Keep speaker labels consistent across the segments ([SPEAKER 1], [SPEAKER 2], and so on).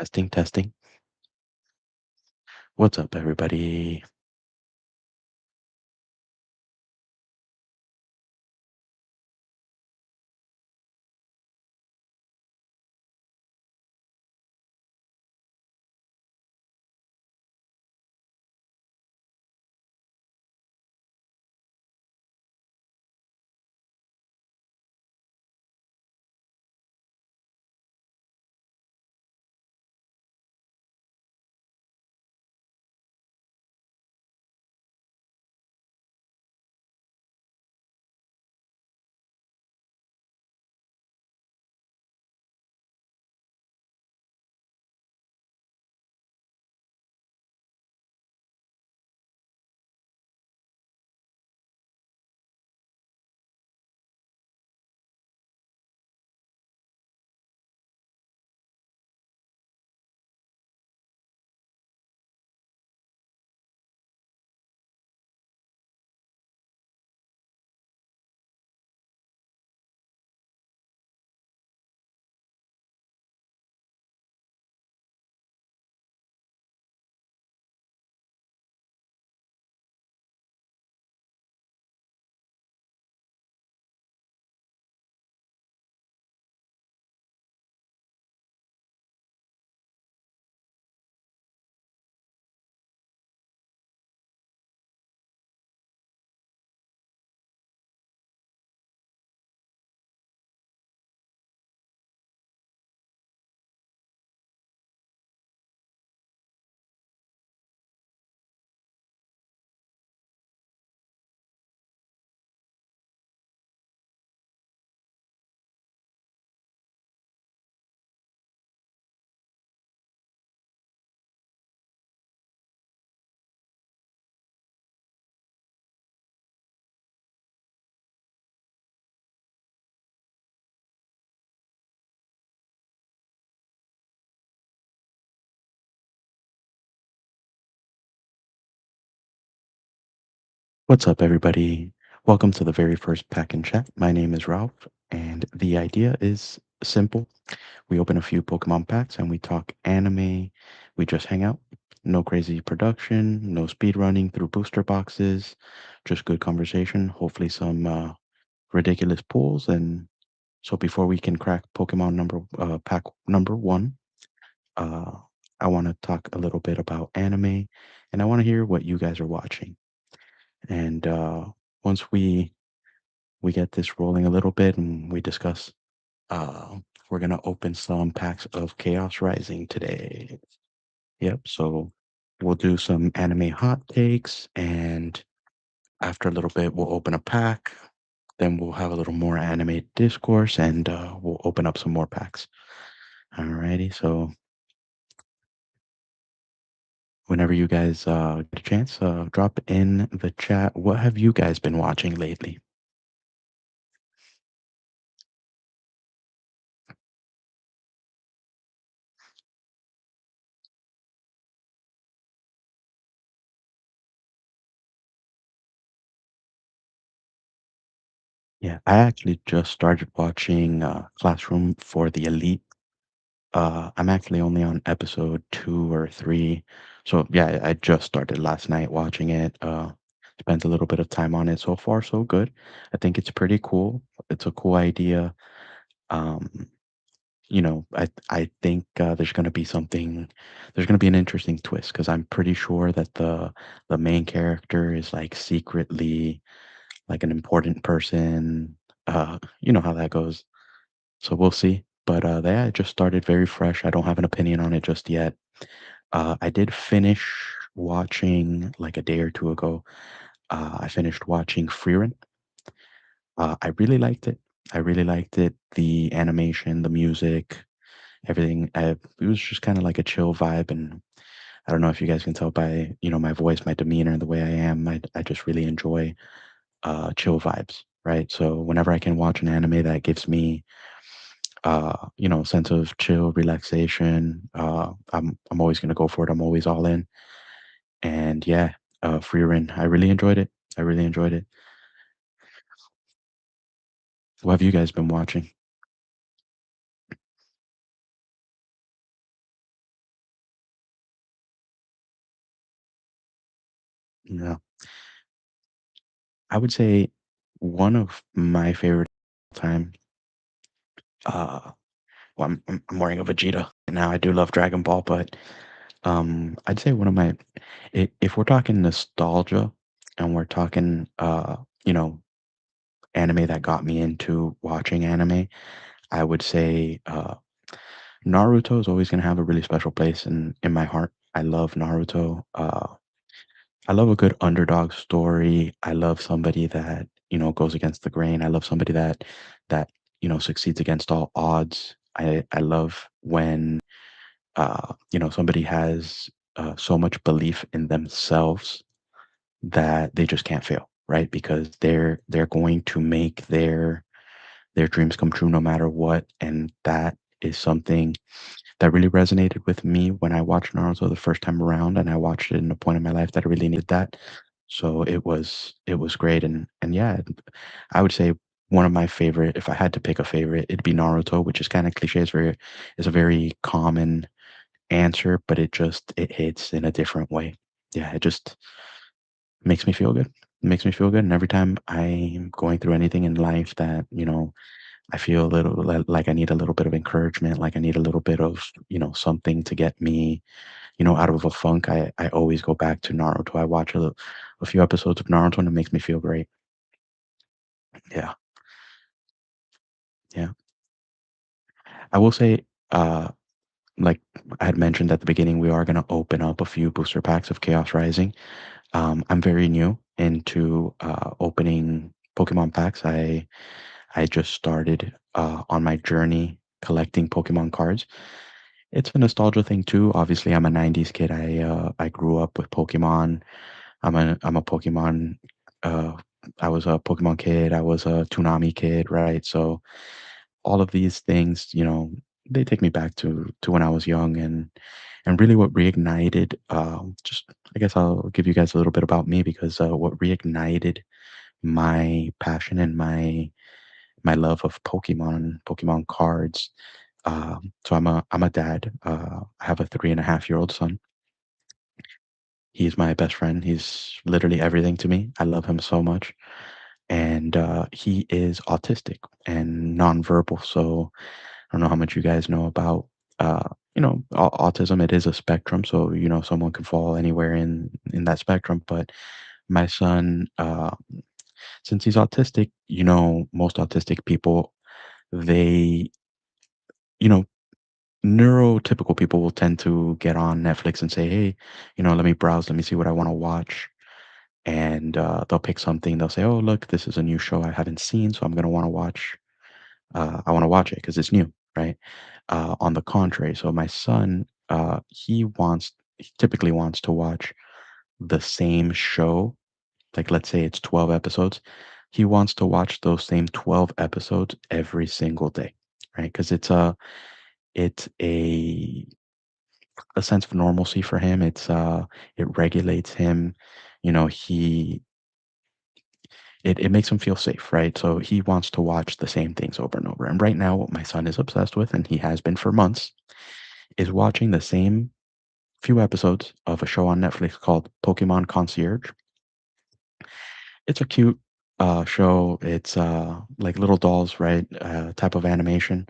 [SPEAKER 1] Testing, testing. What's up, everybody? What's up, everybody? Welcome to the very first Pack and Chat. My name is Ralph, and the idea is simple. We open a few Pokemon packs and we talk anime. We just hang out. No crazy production, no speed running through booster boxes, just good conversation, hopefully some ridiculous pulls. And so before we can crack Pokemon pack number one, uh, I want to talk a little bit about anime, and I want to hear what you guys are watching. And once we get this rolling a little bit and we discuss, uh, we're gonna open some packs of Chaos Rising today. Yep. So we'll do some anime hot takes, and after a little bit, we'll open a pack. Then we'll have a little more anime discourse, and we'll open up some more packs. Alrighty. So whenever you guys get a chance, drop in the chat. What have you guys been watching lately? Yeah, I actually just started watching Classroom for the Elite. I'm actually only on episode 2 or 3. So yeah, I just started last night watching it. Spent a little bit of time on it. So far, so good. I think it's pretty cool. It's a cool idea. Um, I think there's gonna be something. There's gonna be an interesting twist because I'm pretty sure that the main character is like secretly like an important person. You know how that goes. So we'll see. But yeah, it just started very fresh. I don't have an opinion on it just yet. I did finish watching like a day or two ago. I finished watching Freerun. I really liked it. I really liked it. The animation, the music, everything. It was just kind of like a chill vibe, and I don't know if you guys can tell by my voice, my demeanor, and the way I am. I just really enjoy chill vibes, right? So whenever I can watch an anime that gives me sense of chill, relaxation. I'm always gonna go for it. I'm always all in. And yeah, Free Rin, I really enjoyed it. I really enjoyed it. What have you guys been watching? Yeah. I would say one of my favorite time, uh, well, I'm wearing a Vegeta now. I do love Dragon Ball, but I'd say one of my, if we're talking nostalgia and we're talking, you know, anime that got me into watching anime, I would say Naruto is always going to have a really special place in my heart. I love Naruto. I love a good underdog story. I love somebody that, goes against the grain. I love somebody that, succeeds against all odds. I love when somebody has so much belief in themselves that they just can't fail, right? Because they're going to make their dreams come true no matter what. And that is something that really resonated with me when I watched Naruto the first time around, and I watched it in a point in my life that I really needed that. So it was great, and yeah, I would say one of my favorite. If I had to pick a favorite, it'd be Naruto, which is kind of cliche. It's a very common answer, but it hits in a different way. Yeah, it just makes me feel good. It makes me feel good, and every time I'm going through anything in life that I feel a little like I need a little bit of encouragement, like I need a little bit of, something to get me, out of a funk. I always go back to Naruto. I watch a few episodes of Naruto and it makes me feel great. Yeah. Yeah. I will say, uh, like I had mentioned at the beginning, we are going to open up a few booster packs of Chaos Rising. I'm very new into opening Pokemon packs. I just started on my journey collecting Pokemon cards. It's a nostalgia thing too. Obviously, I'm a '90s kid. I grew up with Pokemon. I'm a Pokemon. Uh, I was a Pokemon kid. I was a Toonami kid, right? So all of these things, they take me back to when I was young, and really what reignited. Just I guess I'll give you guys a little bit about me because what reignited my passion and my love of Pokemon cards. So I'm a dad. I have a 3.5-year-old son. He's my best friend. He's literally everything to me. I love him so much. And he is autistic and nonverbal. So I don't know how much you guys know about, autism. It is a spectrum. So, someone can fall anywhere in that spectrum. But my son, since he's autistic, most autistic people, they, you know, neurotypical people will tend to get on Netflix and say, hey, let me browse, let me see what I want to watch. And they'll pick something. They'll say, "Oh, look, this is a new show I haven't seen, so I'm gonna want to watch. I want to watch it because it's new, right?" On the contrary, so my son, he typically wants to watch the same show. Like, let's say it's 12 episodes. He wants to watch those same 12 episodes every single day, right? Because it's a sense of normalcy for him. It regulates him. You know, he it makes him feel safe, right? So he wants to watch the same things over and over. And right now, what my son is obsessed with, and he has been for months, is watching the same few episodes of a show on Netflix called Pokemon Concierge. It's a cute show. It's like little dolls, right? Type of animation.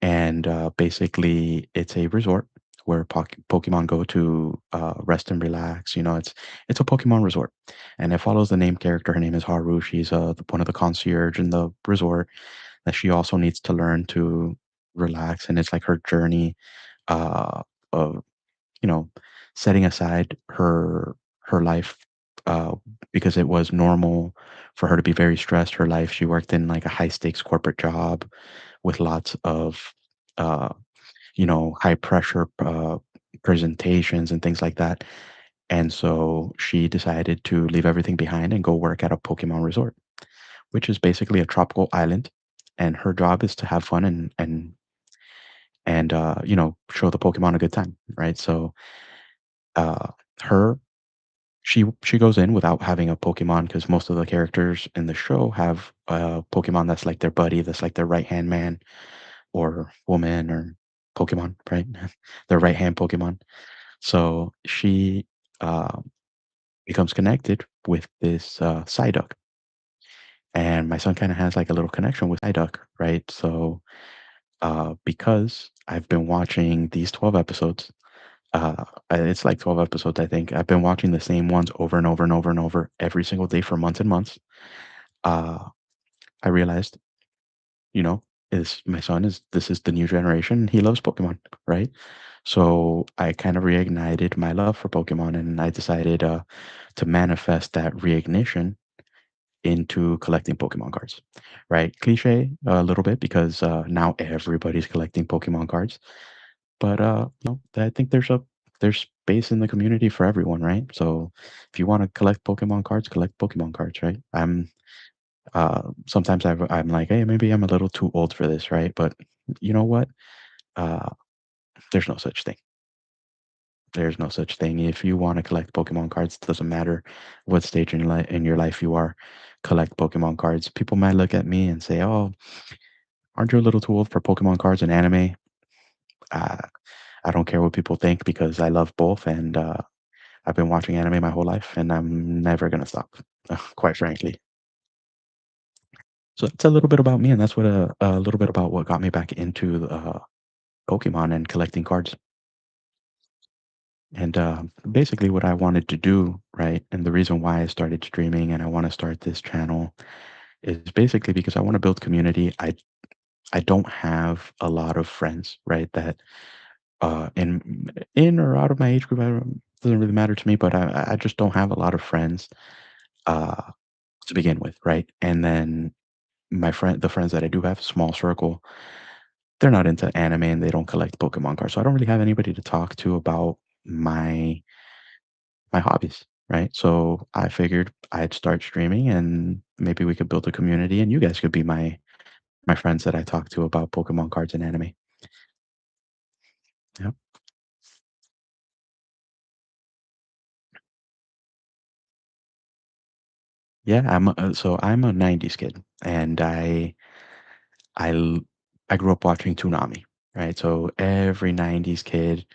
[SPEAKER 1] And basically, it's a resort where Pokemon go to rest and relax. It's a Pokemon resort, and it follows the name character. Her name is Haru. She's one of the concierge in the resort that she also needs to learn to relax, and it's like her journey uh, of you know setting aside her life uh, because it was normal for her to be very stressed. Her life, she worked in like a high stakes corporate job with lots of uh, high pressure presentations and things like that. And so she decided to leave everything behind and go work at a Pokemon resort, which is basically a tropical island. And her job is to have fun and show the Pokemon a good time, right? So uh, her she goes in without having a Pokemon because most of the characters in the show have a Pokemon that's like their buddy, that's like their right hand man or woman or Pokemon, right? Their right hand Pokemon. So she uh, becomes connected with this Psyduck, and my son kind of has like a little connection with Psyduck, right? So because I've been watching these 12 episodes, it's like 12 episodes, I think. I've been watching the same ones over and over and over and over every single day for months and months. Uh, I realized, you know, is my son is this is the new generation. He loves Pokemon, right? So I kind of reignited my love for Pokemon, and I decided to manifest that reignition into collecting Pokemon cards, right? Cliche a little bit because now everybody's collecting Pokemon cards, but I think there's space in the community for everyone, right? So if you want to collect Pokemon cards, right? Sometimes I'm like, hey, maybe I'm a little too old for this, right? But you know what? Uh, there's no such thing. There's no such thing. If you want to collect Pokemon cards, it doesn't matter what stage in your life you are. Collect Pokemon cards. People might look at me and say, "Oh, aren't you a little too old for Pokemon cards and anime?" Uh, I don't care what people think because I love both, and I've been watching anime my whole life, and I'm never gonna stop. Quite frankly. So that's a little bit about me, and that's what a little bit about what got me back into Pokemon and collecting cards. And basically, what I wanted to do, right, and the reason why I started streaming and I want to start this channel is basically because I want to build community. I don't have a lot of friends, right, that in or out of my age group, doesn't really matter to me, but I just don't have a lot of friends uh, to begin with, right? And then the friends that I do have, small circle, they're not into anime and they don't collect Pokemon cards, so I don't really have anybody to talk to about my hobbies, right? So I figured I'd start streaming and maybe we could build a community and you guys could be my friends that I talk to about Pokemon cards and anime. Yep. Yeah, I'm a 90s kid and I l- I grew up watching Toonami, right? So every 90s kid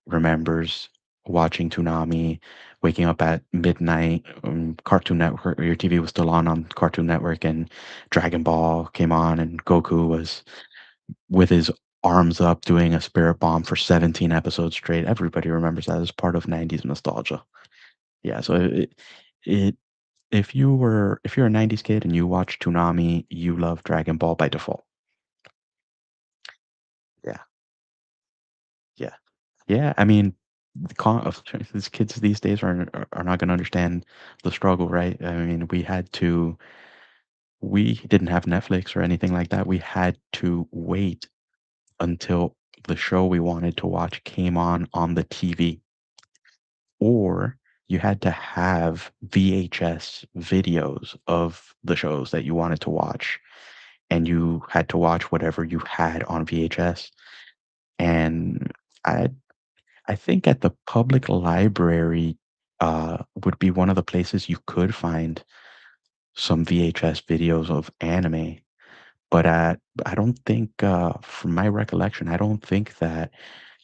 [SPEAKER 1] remembers watching Toonami, waking up at midnight, Cartoon Network, your TV was still on Cartoon Network, and Dragon Ball came on, and Goku was with his arms up doing a spirit bomb for 17 episodes straight. Everybody remembers that as part of 90s nostalgia. Yeah, so it if you're a 90s kid and you watch Toonami, you love Dragon Ball by default. Yeah. Yeah. Yeah, I mean, these kids these days are not gonna understand the struggle, right? I mean, we didn't have Netflix or anything like that. We had to wait until the show we wanted to watch came on the TV, or you had to have VHS videos of the shows that you wanted to watch, and you had to watch whatever you had on VHS. And I I think at the public library would be one of the places you could find some VHS videos of anime. But I don't think, from my recollection, I don't think that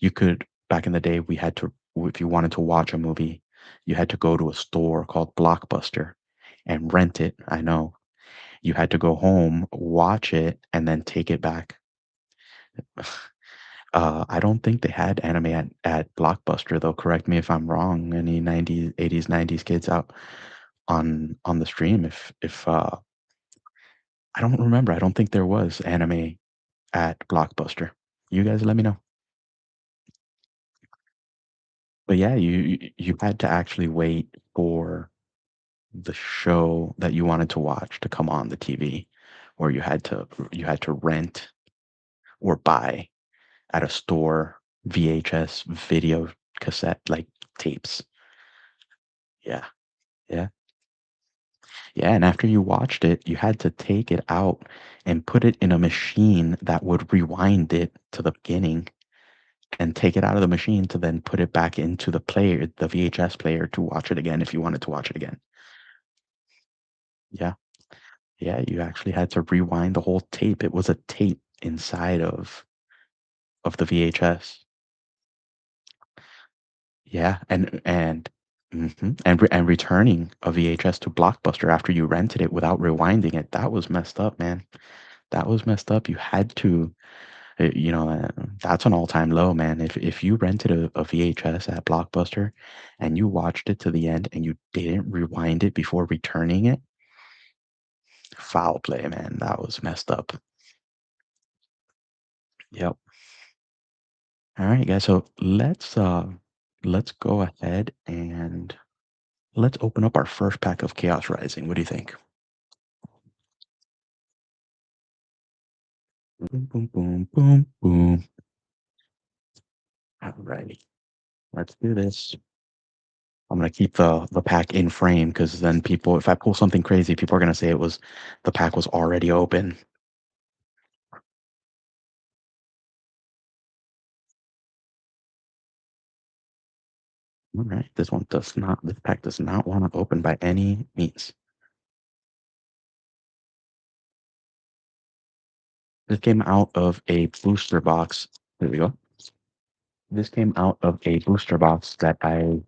[SPEAKER 1] you could. Back in the day, we had to, if you wanted to watch a movie, you had to go to a store called Blockbuster and rent it. I know you had to go home, watch it, and then take it back. I don't think they had anime at Blockbuster though. Correct me if I'm wrong. Any 90s, 80s, 90s kids out on the stream. If I don't remember. I don't think there was anime at Blockbuster. You guys let me know. But yeah, you had to actually wait for the show that you wanted to watch to come on the TV, or you had to rent or buy at a store VHS video cassette like tapes. Yeah. Yeah. Yeah, and after you watched it, you had to take it out and put it in a machine that would rewind it to the beginning and take it out of the machine to then put it back into the player, the VHS player to watch it again if you wanted to watch it again. Yeah. Yeah, you actually had to rewind the whole tape. It was a tape inside of the VHS. Yeah, and And returning a VHS to Blockbuster after you rented it without rewinding it, that was messed up, man. That was messed up. You had to, you know, that's an all-time low, man. If you rented a VHS at Blockbuster and you watched it to the end and you didn't rewind it before returning it, foul play, man. That was messed up. Yep. All right, guys. So let's go ahead and let's open up our first pack of Chaos Rising. What do you think? Boom, boom, boom, boom, boom. All righty. Let's do this. I'm gonna keep the pack in frame because then people, if I pull something crazy, people are gonna say it was the pack was already open. All right, this one does not. This pack does not want to open by any means. This came out of a booster box. There we go. This came out of a booster box that I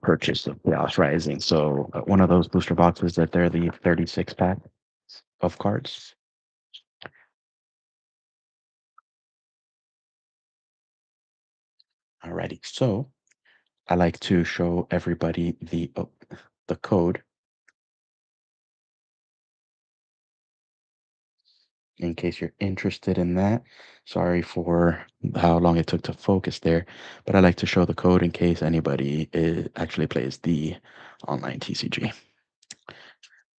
[SPEAKER 1] purchased of Chaos Rising. So one of those booster boxes that they're the 36 pack of cards. Alrighty, so I like to show everybody the code in case you're interested in that. Sorry for how long it took to focus there, but I like to show the code in case anybody actually plays the online TCG.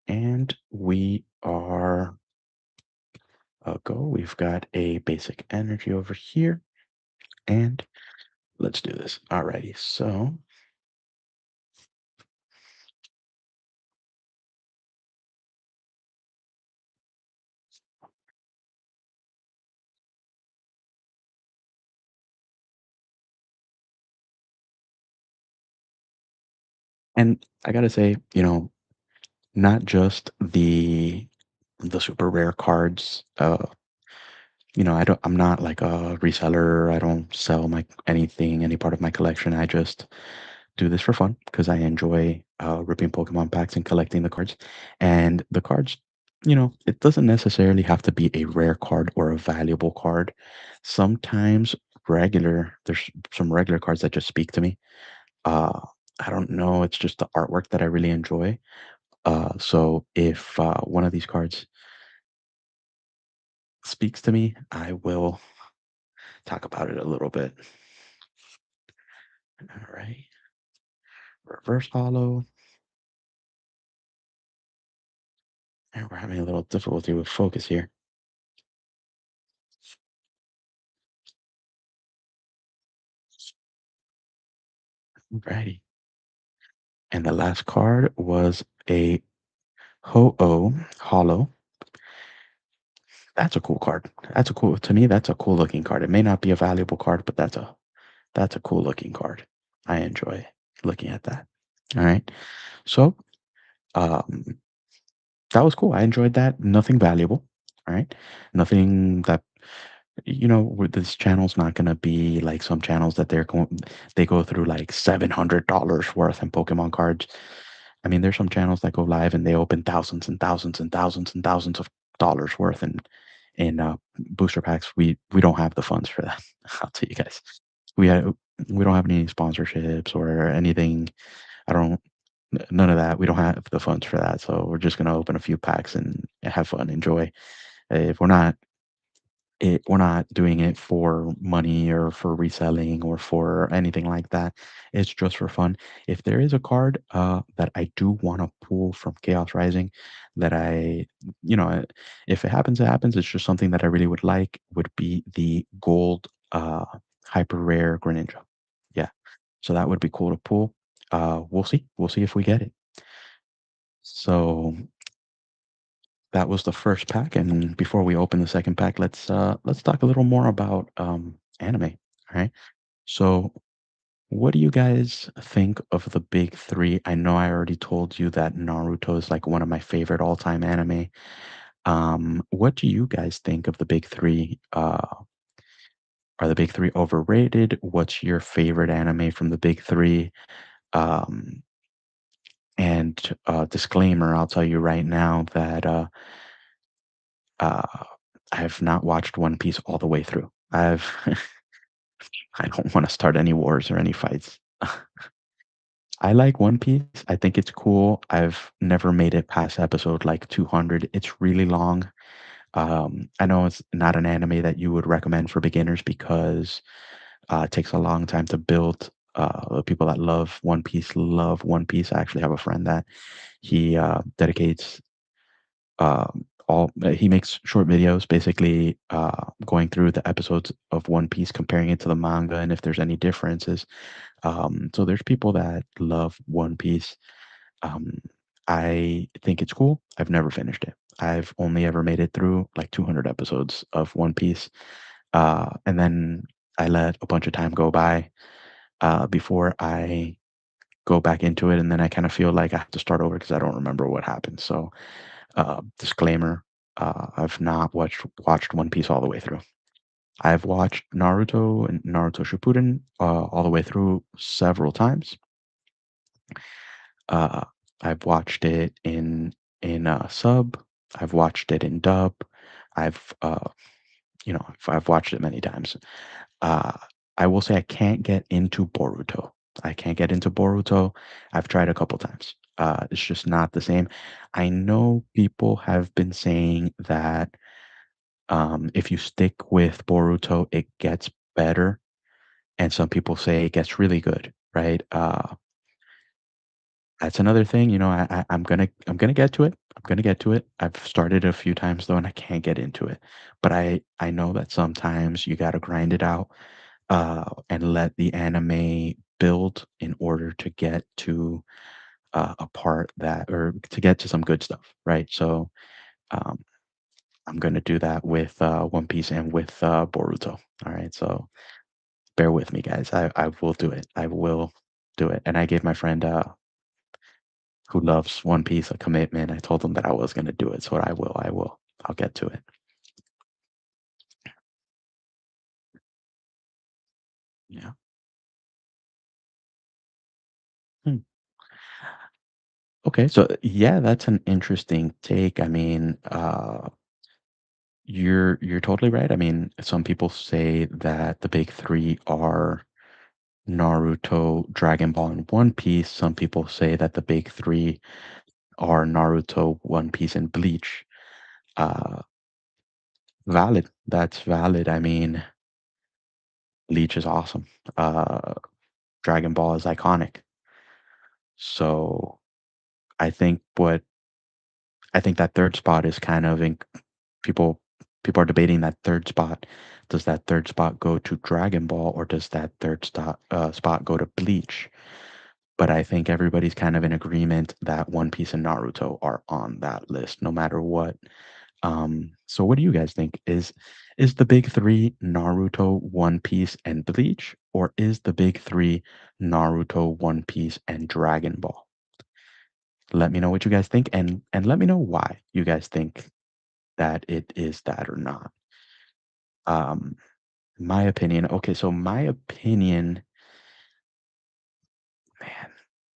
[SPEAKER 1] And we are go. We've got a basic energy over here, and let's do this. Alrighty, so and I gotta say, not just the super rare cards. I'm not like a reseller. I don't sell my anything, any part of my collection. I just do this for fun because I enjoy ripping Pokemon packs and collecting the cards. And the cards, it doesn't necessarily have to be a rare card or a valuable card. Sometimes there's some regular cards that just speak to me. Uh, I don't know. It's just the artwork that I really enjoy. So if one of these cards speaks to me, I will talk about it a little bit. All right. Reverse hollow. And we're having a little difficulty with focus here. Alrighty. And the last card was a Ho-Oh hollow. That's a cool card. To me, that's a cool looking card. It may not be a valuable card, but that's a cool looking card. I enjoy looking at that. All right. So um that was cool. I enjoyed that. Nothing valuable. All right. Nothing that this channel's not gonna be like some channels that they go through like $700 worth in Pokemon cards. I mean, there's some channels that go live and they open thousands and thousands and thousands and thousands of dollars worth in booster packs. We don't have the funds for that. I'll tell you guys. We have, we don't have any sponsorships or anything. I don't None of that. We don't have the funds for that. So we're just gonna open a few packs and have fun, enjoy. If we're not doing it for money or for reselling or for anything like that. It's just for fun. If there is a card that I do want to pull from Chaos Rising, that you know, if it happens, it happens. It's just something that I really would like. Would be the gold hyper rare Greninja. Yeah, so that would be cool to pull. We'll see. We'll see if we get it. So that was the first pack, and before we open the second pack, let's talk a little more about anime. All right. So, what do you guys think of the big three? I know I already told you that Naruto is like one of my favorite all-time anime. What do you guys think of the big three? Are the big three overrated? What's your favorite anime from the big three? Um, and disclaimer, I'll tell you right now that uh, I have not watched One Piece all the way through. I don't want to start any wars or any fights. I like One Piece. I think it's cool. I've never made it past episode like 200. It's really long. I know it's not an anime that you would recommend for beginners because it takes a long time to build. The people that love One Piece. I actually have a friend that he dedicates all he makes short videos basically going through the episodes of One Piece, comparing it to the manga and if there's any differences. So there's people that love One Piece. Um, I think it's cool. I've never finished it. I've only ever made it through like 200 episodes of One Piece. And then I let a bunch of time go by before I go back into it. And then I kind of feel like I have to start over because I don't remember what happened. So, disclaimer, I've not watched One Piece all the way through. I've watched Naruto and Naruto Shippuden all the way through several times. Uh, I've watched it in sub. I've watched it in dub. I've I've watched it many times. Uh, I will say I can't get into Boruto. I can't get into Boruto. I've tried a couple times. It's just not the same. I know people have been saying that if you stick with Boruto, it gets better, and some people say it gets really good, right? That's another thing, I'm gonna get to it. I'm gonna get to it. I've started a few times though, and I can't get into it. But I know that sometimes you gotta grind it out, and let the anime build in order to get to a part that or to get to some good stuff, right? So um, I'm gonna do that with One Piece and with Boruto. All right, so bear with me, guys. I will do it. I will do it. And I gave my friend who loves One Piece a commitment. I told him that I was gonna do it, so I will. I will. I'll get to it. Yeah. Hmm. Okay, so yeah, that's an interesting take. I mean, you're totally right. I mean, some people say that the big three are Naruto, Dragon Ball, and One Piece. Some people say that the big three are Naruto, One Piece, and Bleach. Uh, Valid. That's valid. I mean, Bleach is awesome. Uh, Dragon Ball is iconic. So I think what I think that third spot is kind of people people are debating that third spot. Does that third spot go to Dragon Ball or does that spot go to Bleach? But I think everybody's kind of in agreement that One Piece and Naruto are on that list, no matter what. So what do you guys think? Is the big three Naruto, One Piece, and Bleach, or is the big three Naruto, One Piece, and Dragon Ball? Let me know what you guys think, and let me know why you guys think that it is that or not. Um, my opinion. Okay, so my opinion, man,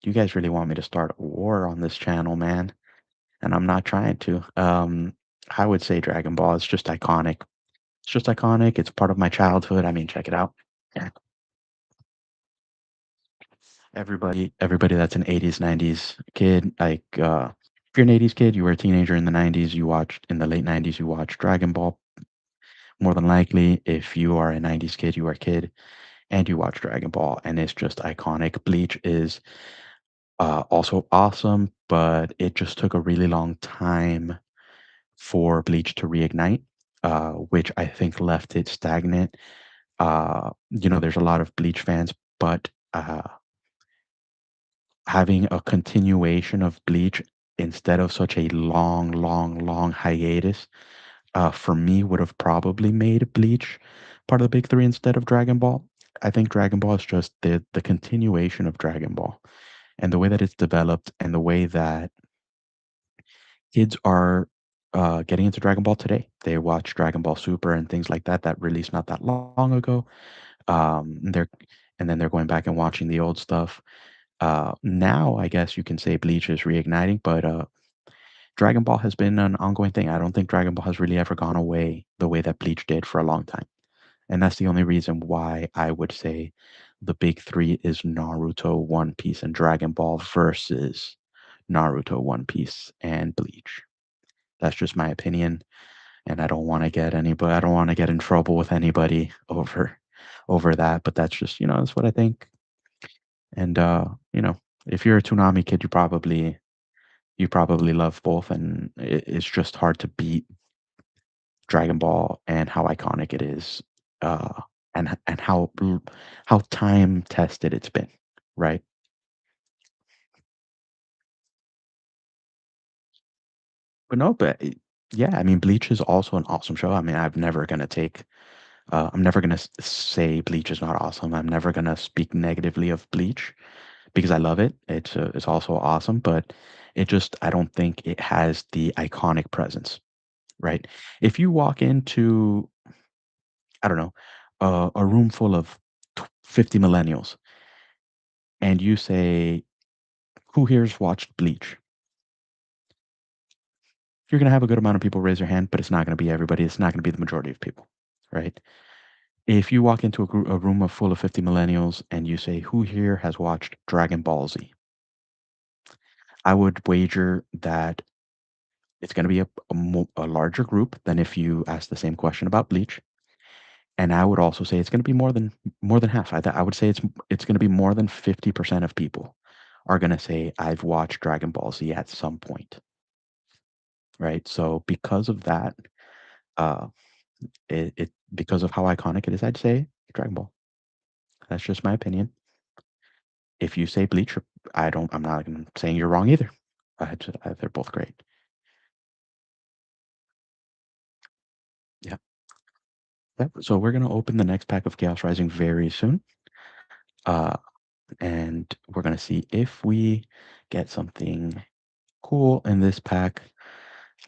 [SPEAKER 1] you guys really want me to start a war on this channel, man, and I'm not trying to. I would say Dragon Ball is just iconic. It's just iconic. It's part of my childhood. I mean, check it out. Yeah. Everybody that's an 80s, 90s kid, like if you're an 80s kid, you were a teenager in the 90s, you watched in the late 90s, you watched Dragon Ball. More than likely, if you are a 90s kid, you are a kid and you watch Dragon Ball, and it's just iconic. Bleach is also awesome, but it just took a really long time for Bleach to reignite, which I think left it stagnant. There's a lot of Bleach fans, but having a continuation of Bleach instead of such a long, long, long hiatus, for me would have probably made Bleach part of the big three instead of Dragon Ball. I think Dragon Ball is just the continuation of Dragon Ball and the way that it's developed and the way that kids are getting into Dragon Ball today. They watch Dragon Ball Super and things like that that released not that long ago. They're and then they're going back and watching the old stuff. Now I guess you can say Bleach is reigniting, but Dragon Ball has been an ongoing thing. I don't think Dragon Ball has really ever gone away the way that Bleach did for a long time. And that's the only reason why I would say the big three is Naruto, One Piece, and Dragon Ball versus Naruto, One Piece, and Bleach. That's just my opinion, and I don't want to get in trouble with anybody over that. But that's just that's what I think. And if you're a Toonami kid, you probably love both, and it's just hard to beat Dragon Ball and how iconic it is, and how time tested it's been, right? But no, yeah, I mean, Bleach is also an awesome show. I mean, I'm never gonna say Bleach is not awesome. I'm never gonna speak negatively of Bleach because I love it. It's also awesome, but I don't think it has the iconic presence, right? If you walk into, I don't know, a room full of 50 millennials and you say, "Who here's watched Bleach?" You're gonna have a good amount of people raise their hand, but it's not gonna be everybody. It's not gonna be the majority of people, right? If you walk into a room of full of 50 millennials and you say, "Who here has watched Dragon Ball Z?" I would wager that it's gonna be a larger group than if you ask the same question about Bleach. And I would also say it's gonna be more than half. I would say it's gonna be more than 50% of people are gonna say, "I've watched Dragon Ball Z at some point." Right? So because of that, uh, because of how iconic it is, I'd say Dragon Ball. That's just my opinion. If you say Bleach, I'm not saying you're wrong either. They're both great. Yeah. Yep. So we're gonna open the next pack of Chaos Rising very soon, uh, and we're gonna see if we get something cool in this pack.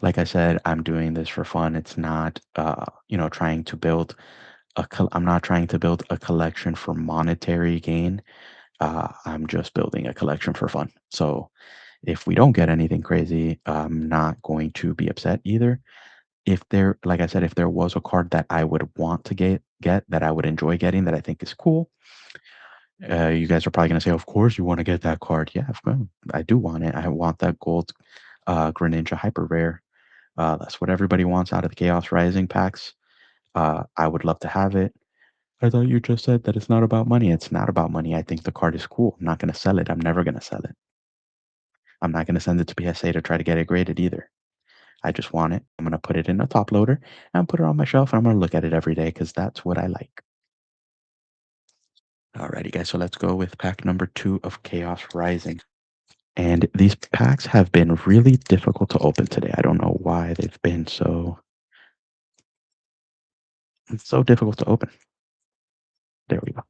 [SPEAKER 1] Like I said, I'm doing this for fun. It's not, trying to build I'm not trying to build a collection for monetary gain. I'm just building a collection for fun. So if we don't get anything crazy, I'm not going to be upset either. Like I said, if there was a card that I would want to get that I would enjoy getting that I think is cool, you guys are probably going to say, "Of course you want to get that card." Yeah, of course, I do want it. I want that gold Greninja Hyper Rare. That's what everybody wants out of the Chaos Rising packs. I would love to have it. I thought you just said that it's not about money. It's not about money. I think the card is cool. I'm not going to sell it. I'm never going to sell it. I'm not going to send it to PSA to try to get it graded either. I just want it. I'm going to put it in a top loader and put it on my shelf. And I'm going to look at it every day because that's what I like. Alrighty, guys. So let's go with pack number 2 of Chaos Rising. And these packs have been really difficult to open today. I don't know why they've been so difficult to open. There we go.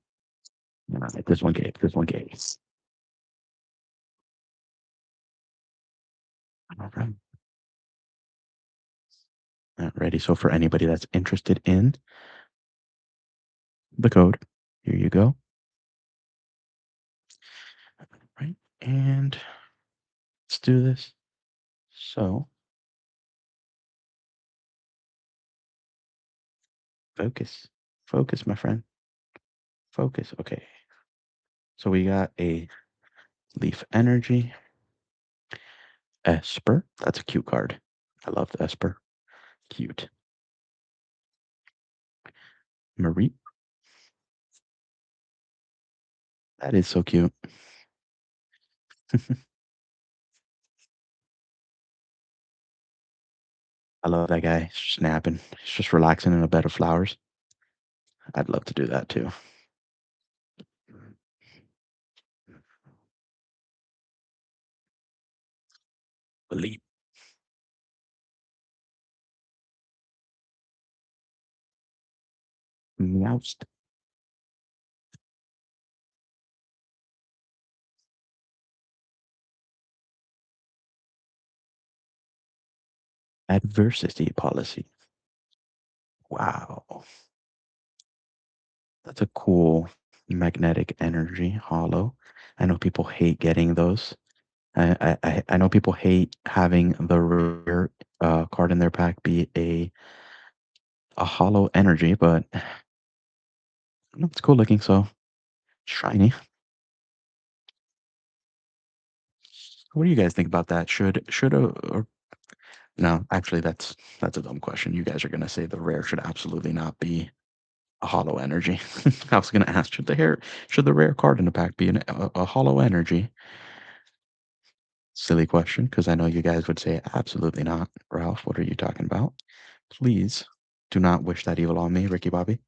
[SPEAKER 1] All right, this one gave. This one gave. All right. Ready. So for anybody that's interested in the code, here you go. Right. And let's do this. So focus. Focus, my friend. Focus. Okay. So we got a Leaf Energy. Esper. That's a cute card. I love the Esper. Cute. Marie. That is so cute. I love that guy. He's just napping. He's just relaxing in a bed of flowers. I'd love to do that too. Leap. Meowst. Adversity policy. Wow. That's a cool magnetic energy hollow. I know people hate getting those. I know people hate having the rare card in their pack be a hollow energy, but it's cool looking, so shiny. What do you guys think about that? Should a or no? Actually, that's a dumb question. You guys are gonna say the rare should absolutely not be a hollow energy. I was gonna ask should the rare card in the pack be a hollow energy? Silly question, because I know you guys would say absolutely not. Ralph, what are you talking about? Please do not wish that evil on me, Ricky Bobby.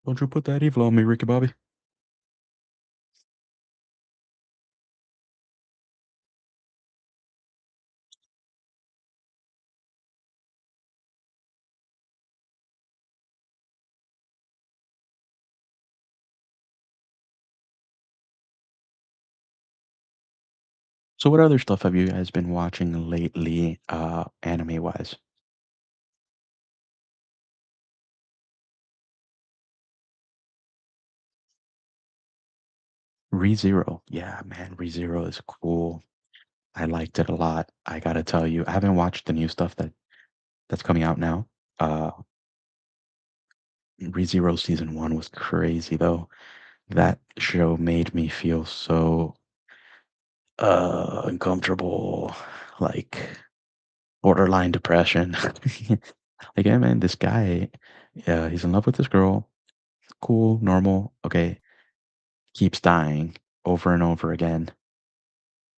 [SPEAKER 1] Don't you put that evil on me, Ricky Bobby. So what other stuff have you guys been watching lately, anime wise? ReZero. Yeah, man, ReZero is cool. I liked it a lot. I gotta tell you, I haven't watched the new stuff that's coming out now. ReZero season one was crazy though. That show made me feel so uncomfortable, like borderline depression. Like, yeah, man, this guy, yeah, he's in love with this girl. Cool, normal, okay. Keeps dying over and over again,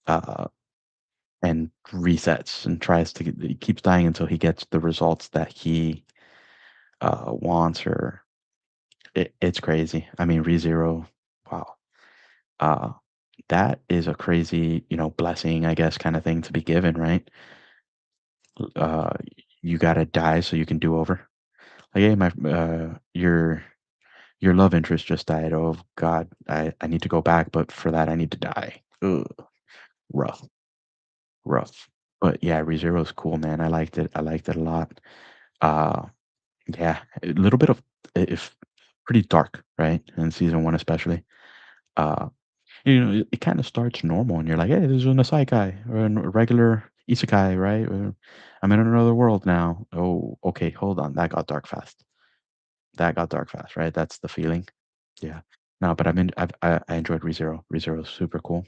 [SPEAKER 1] uh, and resets and tries to he keeps dying until he gets the results that he wants. Or it's crazy. I mean, ReZero, wow. Uh, that is a crazy, blessing, I guess, kind of thing to be given, right? Uh, you gotta die so you can do over. Like, hey, your love interest just died. Oh God, I need to go back, but for that I need to die. Ugh, rough, rough. But yeah, ReZero is cool, man. I liked it. I liked it a lot. Uh, yeah, a little bit of if pretty dark, right? In season one, especially. Uh, it kind of starts normal, and you're like, hey, this is an isekai or a regular isekai, right? I'm in another world now. Oh, okay, hold on, that got dark fast. That got dark fast, right? That's the feeling. Yeah. No, but I enjoyed ReZero. ReZero is super cool.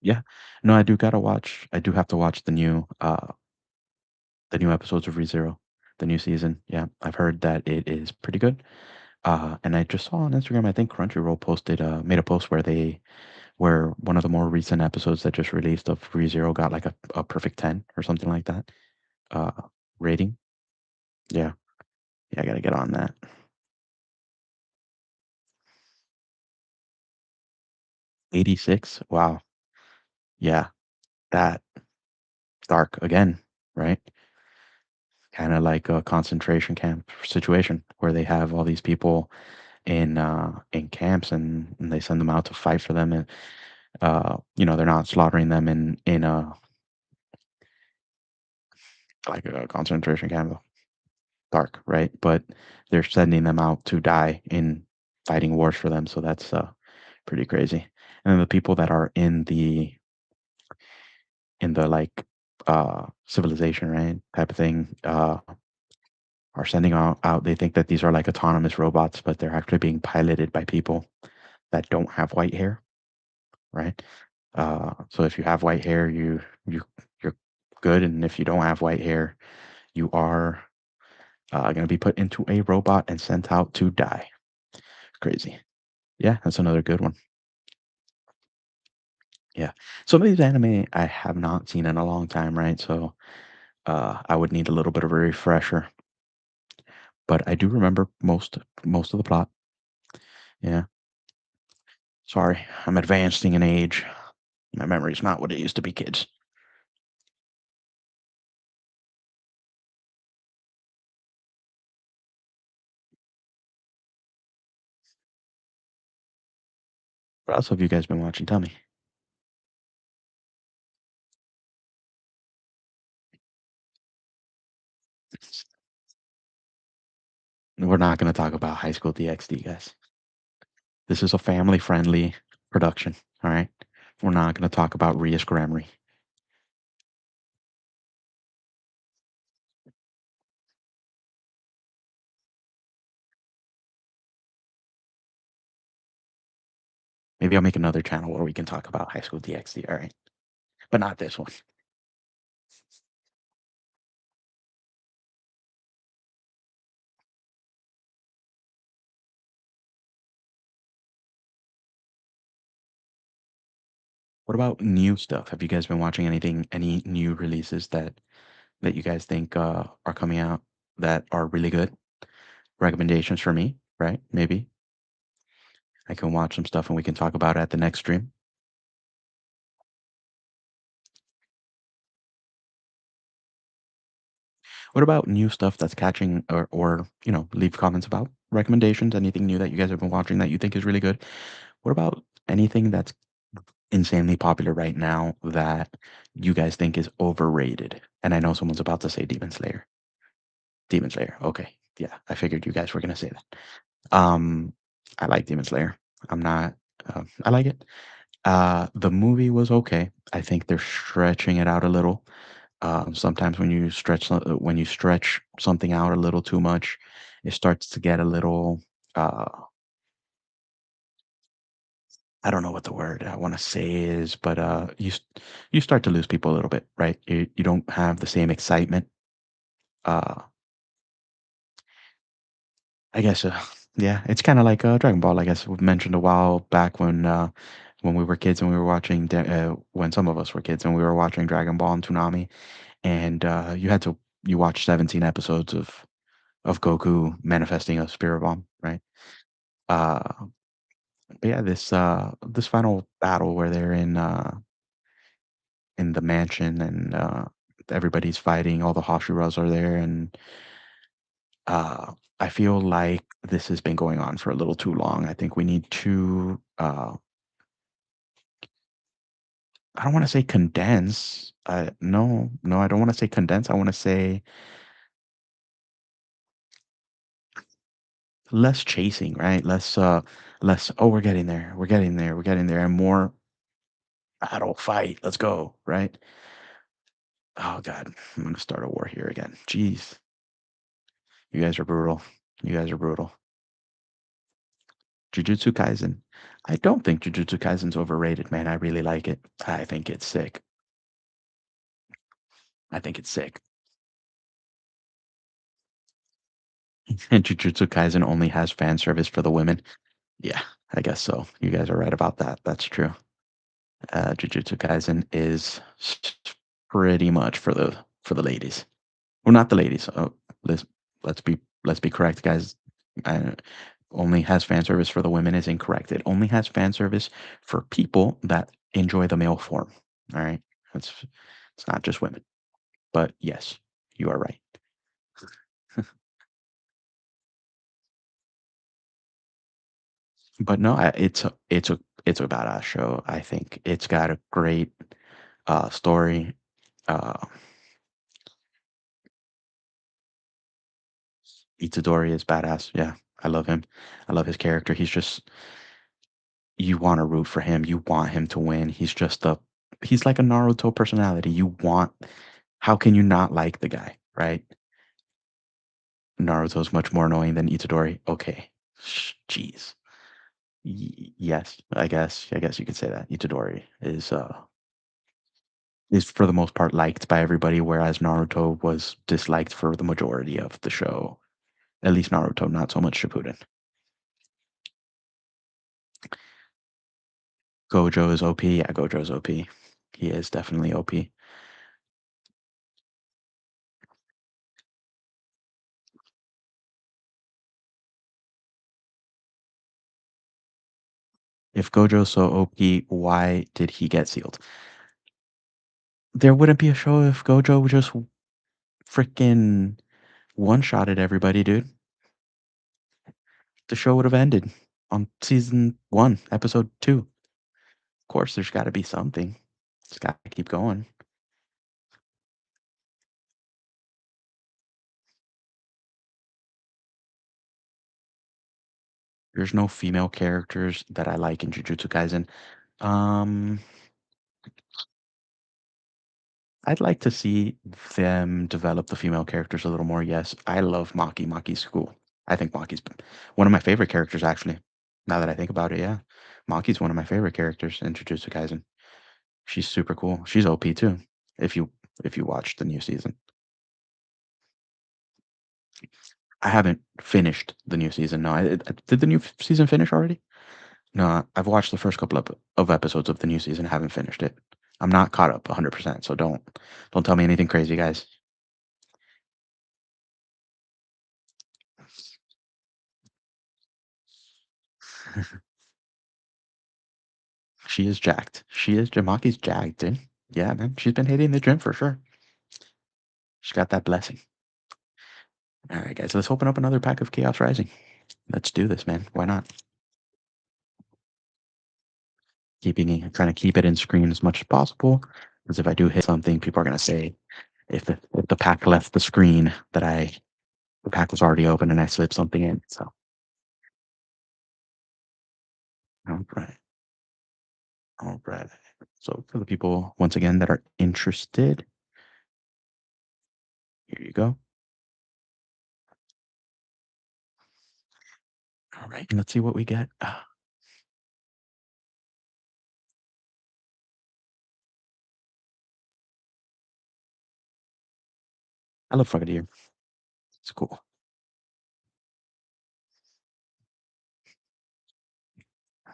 [SPEAKER 1] Yeah. No, I do have to watch the new episodes of ReZero, the new season. Yeah. I've heard that it is pretty good. And I just saw on Instagram, I think Crunchyroll made a post where one of the more recent episodes that just released of ReZero got like a perfect 10 or something like that. Uh rating. Yeah. Yeah, I gotta get on that. 86. Wow. Yeah. That dark again, right? Kind of like a concentration camp situation where they have all these people in camps, and they send them out to fight for them, and they're not slaughtering them in a like a concentration camp, dark, right? But they're sending them out to die in fighting wars for them. So that's pretty crazy. And then the people that are in the like civilization, right, type of thing, are sending out. They think that these are like autonomous robots, but they're actually being piloted by people that don't have white hair, right? So if you have white hair, you you're good, and if you don't have white hair, you are going to be put into a robot and sent out to die. Crazy. Yeah, that's another good one. Yeah. Some of these anime I have not seen in a long time, right? So I would need a little bit of a refresher, but I do remember most of the plot. Yeah. Sorry, I'm advancing in age. My memory's not what it used to be, kids. What else have you guys been watching? Tell me. We're not gonna talk about High School DxD, guys. This is a family-friendly production, alright? We're not gonna talk about Rias Grammary. Maybe I'll make another channel where we can talk about High School DxD, alright? But not this one. What about new stuff? Have you guys been watching anything, any new releases that you guys think, are coming out that are really good? Recommendations for me, right? Maybe I can watch some stuff and we can talk about it at the next stream. What about new stuff that's catching or leave comments about recommendations, anything new that you guys have been watching that you think is really good? What about anything that's insanely popular right now that you guys think is overrated? And I know someone's about to say Demon Slayer. Demon Slayer. Okay. Yeah, I figured you guys were gonna say that. I like Demon Slayer. I'm not. I like it. The movie was okay. I think they're stretching it out a little. Sometimes when you stretch something out a little too much, it starts to get a little. Uh, I don't know what the word I want to say is, but you start to lose people a little bit, right? You don't have the same excitement. Uh, I guess, yeah, it's kind of like Dragon Ball. I guess we mentioned a while back when we were kids and we were watching when some of us were kids and we were watching Dragon Ball and Toonami, and you watch 17 episodes of Goku manifesting a spirit bomb, right? Uh, but yeah, this final battle where they're in the mansion and everybody's fighting, all the Hashiras are there, and I feel like this has been going on for a little too long. I think we need to. I don't want to say condense. No, no, I don't want to say condense. I want to say less chasing, right? Less. Oh, we're getting there. We're getting there. We're getting there, and more battle, fight. Let's go, right? Oh God, I'm gonna start a war here again. Jeez, you guys are brutal. You guys are brutal. Jujutsu Kaisen. I don't think Jujutsu Kaisen's overrated, man. I really like it. I think it's sick. I think it's sick. And Jujutsu Kaisen only has fan service for the women. Yeah, I guess so. You guys are right about that. That's true. Jujutsu Kaisen is pretty much for the ladies. Well, not the ladies. Oh, let's let's be correct, guys. Uh, only has fan service for the women is incorrect. It only has fan service for people that enjoy the male form. All right, it's not just women. But yes, you are right. But no, it's a badass show. I think it's got a great story. Uh, Itadori is badass. Yeah, I love him. I love his character. He's just you want to root for him. You want him to win. He's like a Naruto personality. How can you not like the guy, right? Naruto's much more annoying than Itadori. Okay. Jeez. Yes, I guess you could say that. Itadori is for the most part liked by everybody, whereas Naruto was disliked for the majority of the show. At least Naruto, not so much Shippuden. Gojo is OP. Yeah, Gojo's OP. He is definitely OP. If Gojo's so OP, why did he get sealed? There wouldn't be a show if Gojo just freaking one-shotted everybody, dude. The show would have ended on season 1, episode 2. Of course, there's gotta be something. It's gotta keep going. There's no female characters that I like in Jujutsu Kaisen. Um, I'd like to see them develop the female characters a little more, yes. I love Maki. Maki's cool. I think Maki's one of my favorite characters, actually. Now that I think about it, yeah. Maki's one of my favorite characters in Jujutsu Kaisen. She's super cool. She's OP too, if you if you watch the new season. I haven't finished the new season, no. Did the new season finish already? No, I've watched the first couple of episodes of the new season, haven't finished it. I'm not caught up 100%, so don't tell me anything crazy, guys. She is jacked. She is Jamaki's jacked, dude. Yeah, man. She's been hitting the gym for sure. She's got that blessing. All right, guys, let's open up another pack of Chaos Rising. Let's do this, man. Why not? Trying to keep it in screen as much as possible. Because if I do hit something, people are gonna say if the pack left the screen that the pack was already open and I slipped something in. So all right. All right. So for the people once again that are interested, here you go. All right, let's see what we get. I love Frogadier. It's cool. I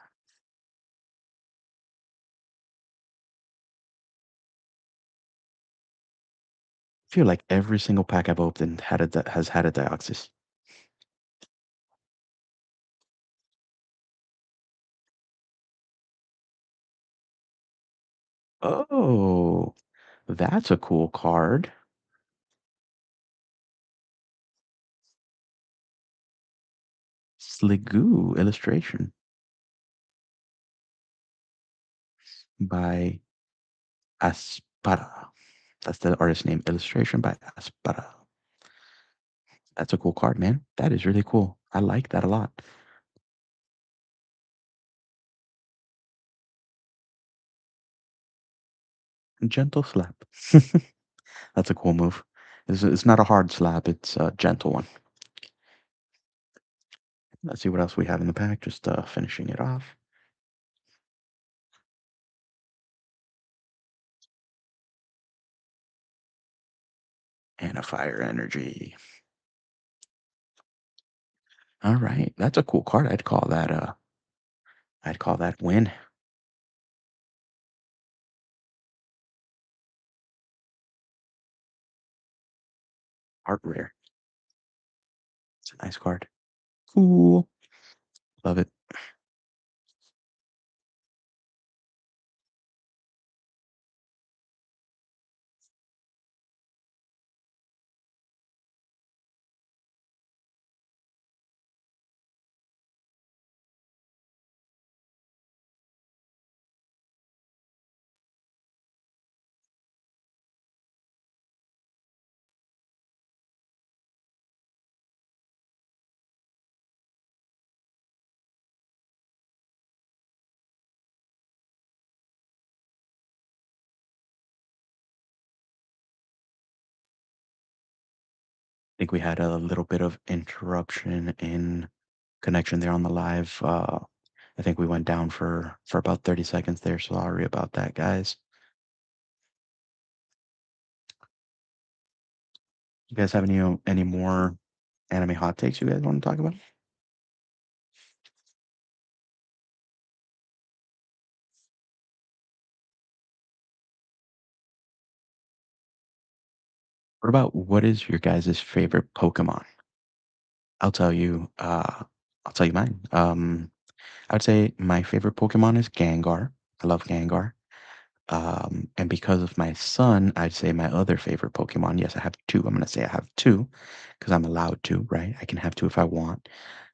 [SPEAKER 1] feel like every single pack I've opened has had a Deoxys. Oh, that's a cool card. Sliggoo illustration by Aspara. That's the artist name. Illustration by Aspara. That's a cool card, man. That is really cool. I like that a lot. Gentle slap. That's a cool move. It's not a hard slap. It's a gentle one. Let's see what else we have in the pack. Just finishing it off. And a fire energy. All right, that's a cool card. I'd call that win. Art rare. It's a nice card. Cool. Love it. I think we had a little bit of interruption in connection there on the live. I think we went down for about 30 seconds there. So sorry about that, guys. You guys have any more anime hot takes you guys want to talk about? What about what is your guys' favorite Pokemon? I'll tell you. I'll tell you mine. I would say my favorite Pokemon is Gengar. I love Gengar. And because of my son, I'd say my other favorite Pokemon. Yes, I have two. I'm gonna say I have two because I'm allowed to, right? I can have two if I want.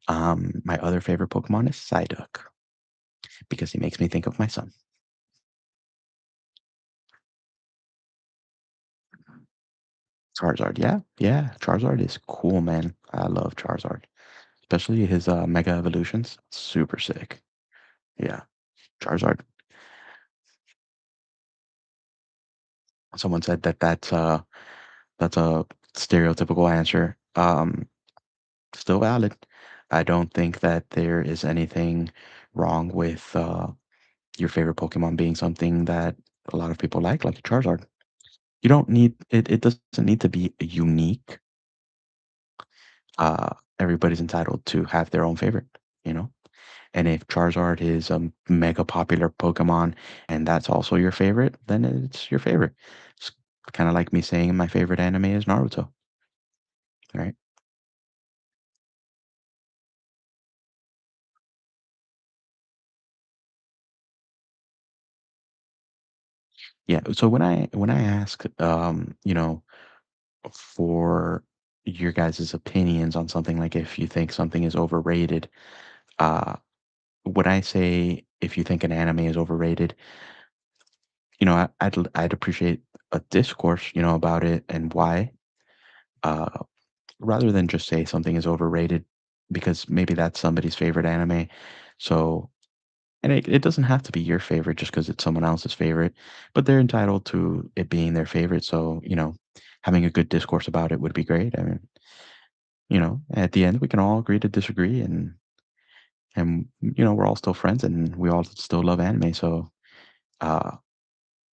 [SPEAKER 1] My other favorite Pokemon is Psyduck because he makes me think of my son. Charizard, yeah, yeah. Charizard is cool, man. I love Charizard, especially his Mega Evolutions. Super sick. Yeah, Charizard. Someone said that that's a stereotypical answer. Still valid. I don't think that there is anything wrong with your favorite Pokemon being something that a lot of people like a Charizard. You don't need it. It doesn't need to be unique. Everybody's entitled to have their own favorite, you know? And if Charizard is a mega popular Pokemon and that's also your favorite, then it's your favorite. It's kind of like me saying my favorite anime is Naruto, right? Yeah. So when I ask, for your guys' opinions on something, like if you think something is overrated, uh, when I say if you think an anime is overrated, I'd appreciate a discourse, about it and why, uh, rather than just say something is overrated because maybe that's somebody's favorite anime. So, and it doesn't have to be your favorite just because it's someone else's favorite, but they're entitled to it being their favorite. So, having a good discourse about it would be great. I mean, at the end, we can all agree to disagree, and we're all still friends, and we all still love anime. So, uh,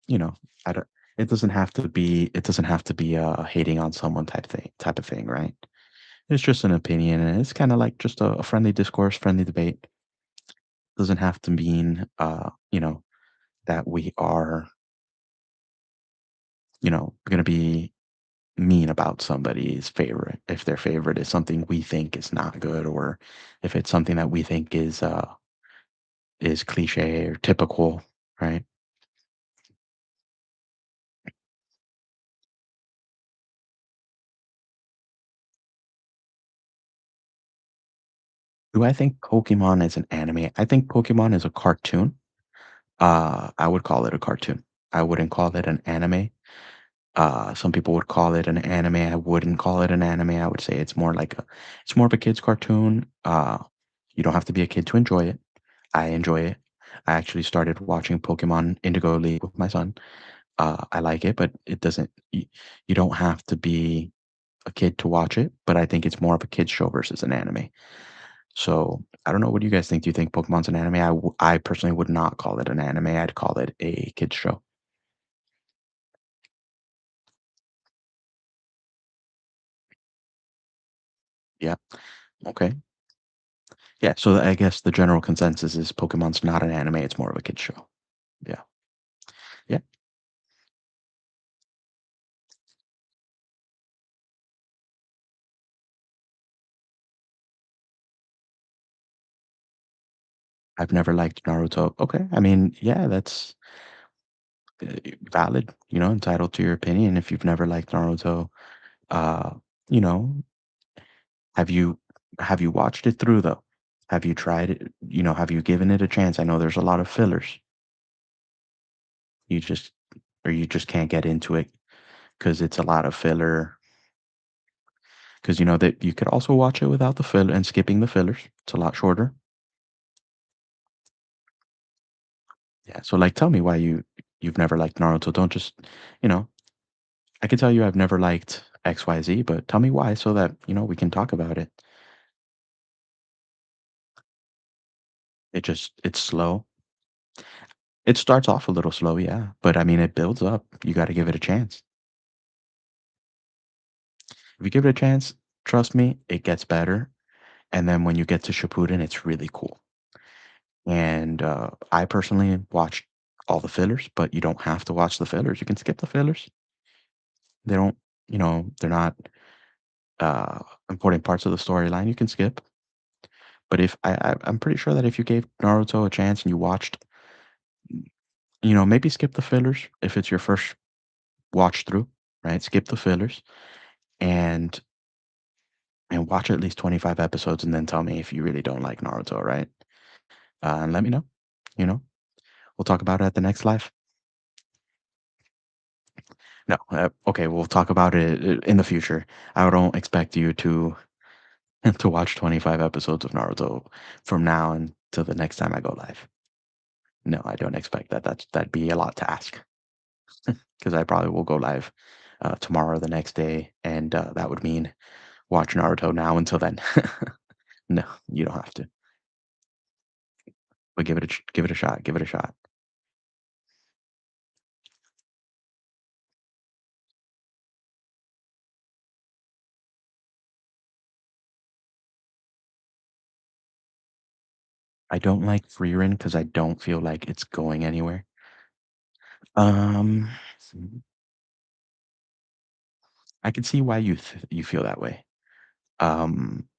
[SPEAKER 1] you know, I don't. It doesn't have to be a hating on someone type of thing, right? It's just an opinion, and it's kind of like just a friendly discourse, friendly debate. Doesn't have to mean, that we are, going to be mean about somebody's favorite if their favorite is something we think is not good, or if it's something that we think is cliche or typical, right? Do I think Pokemon is an anime? I think Pokemon is a cartoon. I would call it a cartoon. I wouldn't call it an anime. Some people would call it an anime. I wouldn't call it an anime. I would say it's more of a kid's cartoon. You don't have to be a kid to enjoy it. I enjoy it. I actually started watching Pokemon Indigo League with my son. I like it, but it doesn't. You don't have to be a kid to watch it. But I think it's more of a kids show versus an anime. So I don't know. What do you guys think? Do you think Pokemon's an anime? I personally would not call it an anime. I'd call it a kids show. Yeah. Okay. Yeah, so I guess the general consensus is Pokemon's not an anime, it's more of a kid's show. Yeah. Yeah. I've never liked Naruto. Okay. I mean, yeah, that's valid, entitled to your opinion if you've never liked Naruto. Uh, you know, have you watched it through though? Have you tried it? Have you given it a chance? I know there's a lot of fillers. You just or you just can't get into it because it's a lot of filler. Because you know that you could also watch it without the filler and skipping the fillers. It's a lot shorter. Yeah, so, like, tell me why you've never liked Naruto. Don't just you know, I can tell you I've never liked XYZ, but tell me why so that, we can talk about it. It's slow. It starts off a little slow, yeah, but, I mean, it builds up. You gotta give it a chance. If you give it a chance, trust me, it gets better, and then when you get to Shippuden, it's really cool. And, I personally watched all the fillers, but you don't have to watch the fillers. You can skip the fillers. They don't they're not, uh, important parts of the storyline. You can skip. But if I'm pretty sure that if you gave Naruto a chance and you watched, maybe skip the fillers if it's your first watch through, right? Skip the fillers and watch at least 25 episodes and then tell me if you really don't like Naruto, right? And let me know. You know, we'll talk about it at the next live. No, okay, we'll talk about it in the future. I don't expect you to to watch 25 episodes of Naruto from now until the next time I go live. No, I don't expect that. That'd be a lot to ask because I probably will go live tomorrow or the next day, and that would mean watch Naruto now until then. No, you don't have to, but give it a shot. Give it a shot. I don't like Frieren because I don't feel like it's going anywhere. Um, I can see why you feel that way. Um,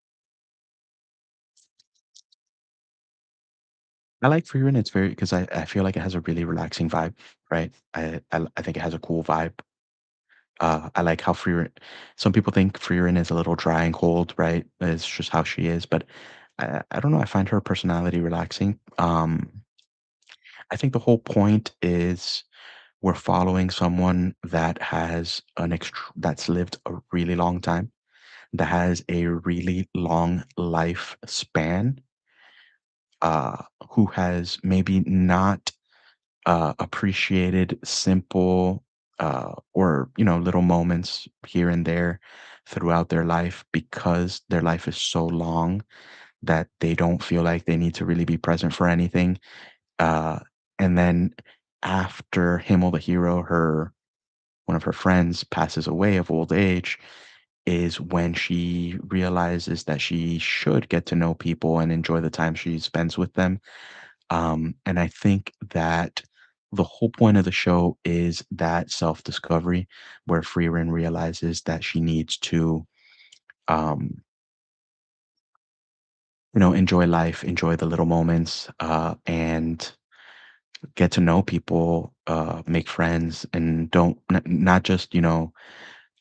[SPEAKER 1] I like Frieren. It's very because I feel like it has a really relaxing vibe, right? I think it has a cool vibe. I like how Frieren. Some people think Frieren is a little dry and cold, right? It's just how she is, but I don't know. I find her personality relaxing. I think the whole point is we're following someone that has that's lived a really long time, that has a really long life span, uh, who has maybe not appreciated simple or little moments here and there throughout their life because their life is so long that they don't feel like they need to really be present for anything. Uh, and then after Himmel the hero, her one of her friends passes away of old age, is when she realizes that she should get to know people and enjoy the time she spends with them. And I think that the whole point of the show is that self discovery, where Freerin realizes that she needs to, um, enjoy life, enjoy the little moments, and get to know people, make friends, and don't not just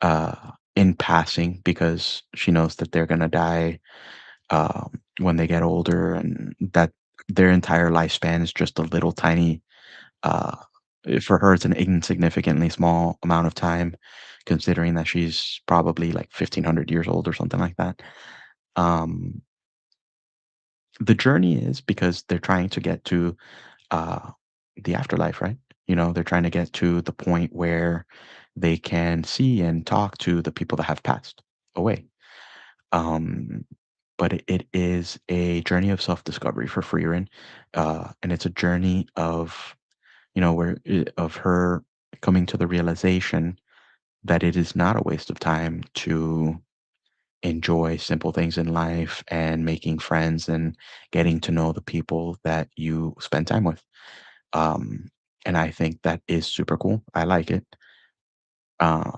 [SPEAKER 1] uh, in passing because she knows that they're gonna die when they get older, and that their entire lifespan is just a little tiny. Uh, for her, it's an insignificantly small amount of time, considering that she's probably like 1,500 years old or something like that. Um, the journey is because they're trying to get to uh, the afterlife, right? They're trying to get to the point where they can see and talk to the people that have passed away. Um, but it is a journey of self discovery for Freerin, and it's a journey of of her coming to the realization that it is not a waste of time to enjoy simple things in life and making friends and getting to know the people that you spend time with. Um, and I think that is super cool. I like it. Uh,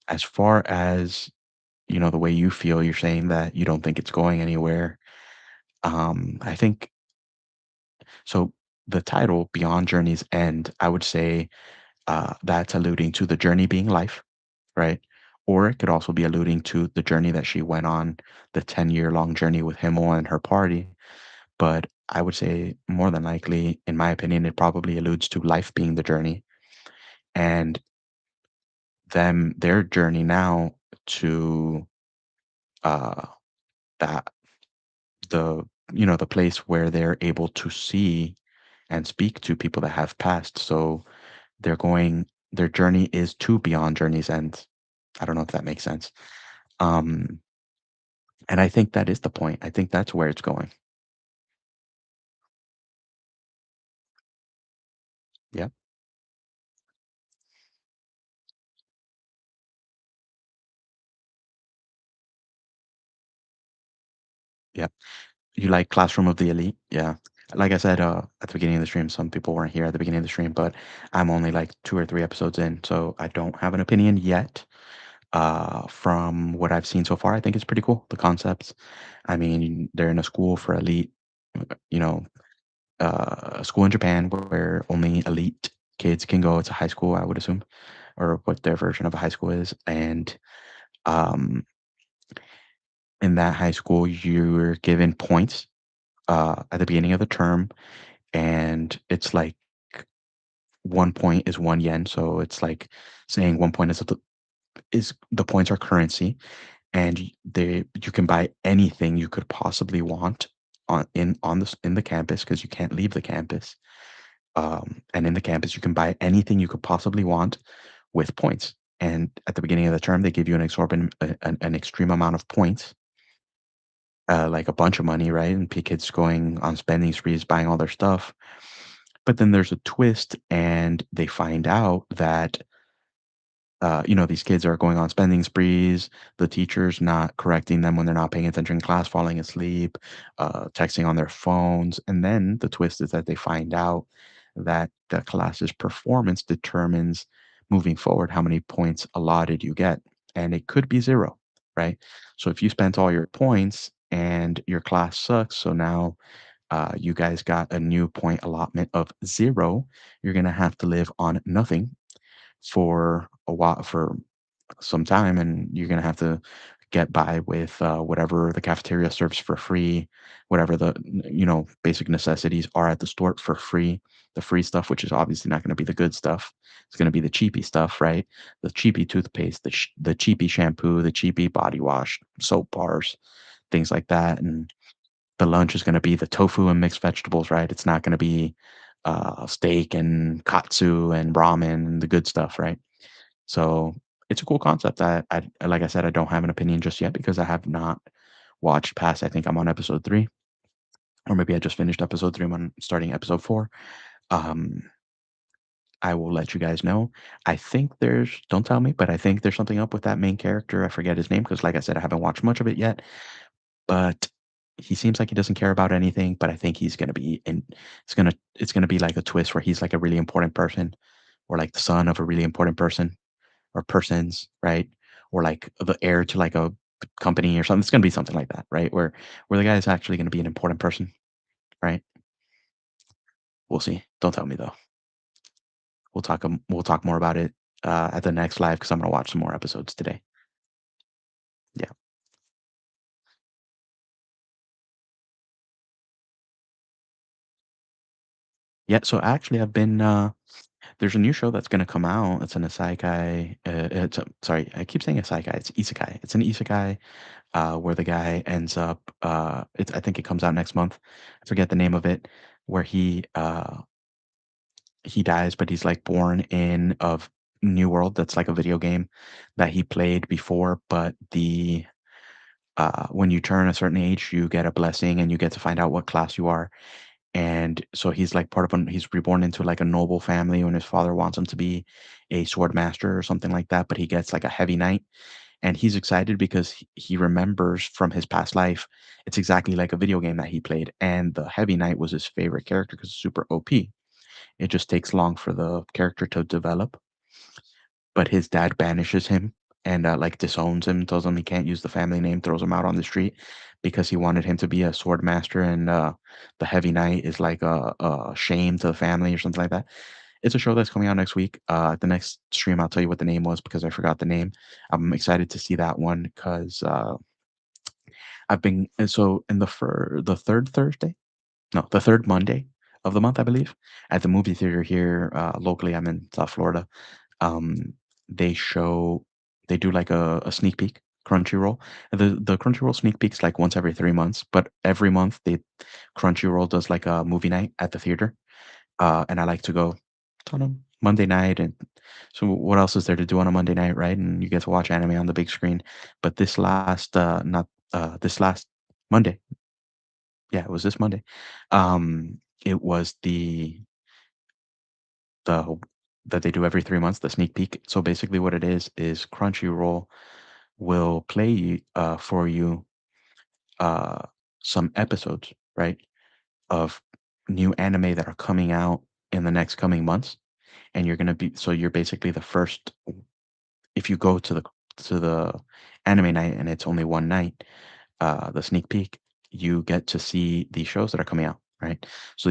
[SPEAKER 1] as far as the way you feel, you're saying that you don't think it's going anywhere. I think so. The title "Beyond Journey's End," I would say that's alluding to the journey being life, right? Or it could also be alluding to the journey that she went on, the 10-year long journey with Himmel and her party. But I would say more than likely, in my opinion, it probably alludes to life being the journey and their journey now to uh that the the place where they're able to see and speak to people that have passed. So their journey is to beyond journey's end. I don't know if that makes sense. Um, and I think that is the point. I think that's where it's going. Yeah. Yeah. You like Classroom of the Elite? Yeah. Like I said at the beginning of the stream, some people weren't here at the beginning of the stream, but I'm only like 2 or 3 episodes in, so I don't have an opinion yet. From what I've seen so far, I think it's pretty cool. The concepts. I mean, they're in a school for elite, you know, a school in Japan where only elite kids can go. It's a high school, I would assume, or what their version of a high school is. And um, in that high school, you're given points at the beginning of the term, and it's like 1 point is 1 yen, so it's like saying 1 point is the points are currency, and you can buy anything you could possibly want in the campus because you can't leave the campus. And in the campus, you can buy anything you could possibly want with points. And at the beginning of the term, they give you an exorbitant, an extreme amount of points, like a bunch of money, right? And kids going on spending sprees, buying all their stuff. But then there's a twist, and they find out that these kids are going on spending sprees, the teacher's not correcting them when they're not paying attention in class, falling asleep, texting on their phones. And then the twist is that they find out that the class's performance determines moving forward how many points allotted you get. And it could be zero, right? So if you spent all your points and your class sucks, so now you guys got a new point allotment of zero, you're going to have to live on nothing for a while, for some time, and you're gonna have to get by with whatever the cafeteria serves for free, whatever the basic necessities are at the store for free. The free stuff, which is obviously not going to be the good stuff, it's going to be the cheapy stuff, right? The cheapy toothpaste, the cheapy shampoo, the cheapy body wash, soap bars, things like that. And the lunch is going to be the tofu and mixed vegetables, right? It's not going to be steak and katsu and ramen and the good stuff, right? So it's a cool concept. Like I said, I don't have an opinion just yet because I have not watched past. I think I'm on episode 3, or maybe I just finished episode 3. I'm starting episode 4. Um, I will let you guys know. I think there's, don't tell me, but I think there's something up with that main character. I forget his name because, like I said, I haven't watched much of it yet. But he seems like he doesn't care about anything. But I think he's gonna be in. It's gonna be like a twist where he's like a really important person, or like the son of a really important person or persons, right? Or like the heir to like a company or something. It's gonna be something like that, right? Where the guy is actually gonna be an important person, right? We'll see. Don't tell me though. We'll talk more about it at the next live because I'm gonna watch some more episodes today. Yeah, yeah. So actually, I've been there's a new show that's gonna come out. It's an isekai. Sorry, I keep saying isekai. It's isekai. It's an isekai where the guy ends up. I think it comes out next month. I forget the name of it. Where he dies, but he's like born in of New World. That's like a video game that he played before, but the when you turn a certain age, you get a blessing and you get to find out what class you are. And so he's like he's reborn into like a noble family when his father wants him to be a sword master or something like that, but he gets like a heavy knight, and he's excited because he remembers from his past life. It's exactly like a video game that he played, and the heavy knight was his favorite character because it's super OP. It just takes long for the character to develop, but his dad banishes him and, like, disowns him, tells him he can't use the family name, throws him out on the street because he wanted him to be a sword master, and, the heavy knight is like a shame to the family or something like that. It's a show that's coming out next week. The next stream, I'll tell you what the name was because I forgot the name. I'm excited to see that one because I've been so in the 3rd Thursday? No, the 3rd Monday of the month, I believe, at the movie theater here, locally. I'm in South Florida. um, they show they do like a sneak peek Crunchyroll. The Crunchyroll sneak peek's like once every 3 months, but every month Crunchyroll does like a movie night at the theater, and I like to go on a Monday night. And so what else is there to do on a Monday night, right? And you get to watch anime on the big screen. But this last not this last Monday, yeah, it was this Monday. It was the that they do every 3 months, the sneak peek. So basically what it is Crunchyroll will play, for you, uh, some episodes, right, of new anime that are coming out in the next coming months, and you're basically the first. If you go to the anime night and it's only one night, the sneak peek, you get to see the shows that are coming out, right? So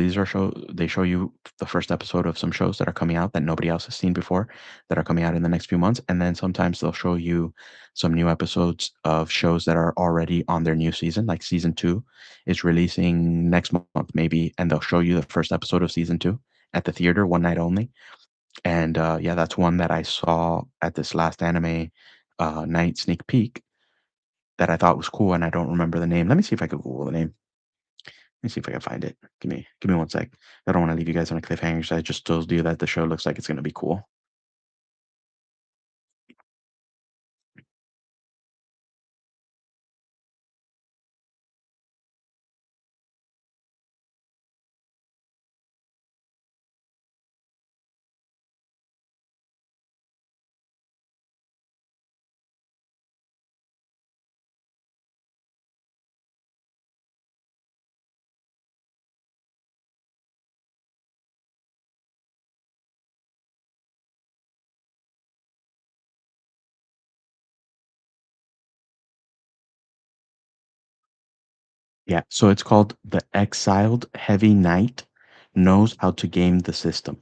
[SPEAKER 1] they show you the first episode of some shows that are coming out that nobody else has seen before, that are coming out in the next few months, and then sometimes they'll show you some new episodes of shows that are already on their new season, like season 2 is releasing next month maybe, and they'll show you the first episode of season 2 at the theater one night only. And yeah, that's one that I saw at this last anime night sneak peek that I thought was cool, and I don't remember the name. Let me see if I could Google the name. Let me see if I can find it. Give me one sec. I don't want to leave you guys on a cliffhanger, so I just told you that the show looks like it's gonna be cool. Yeah, so it's called The Exiled Heavy Knight Knows How to Game the System.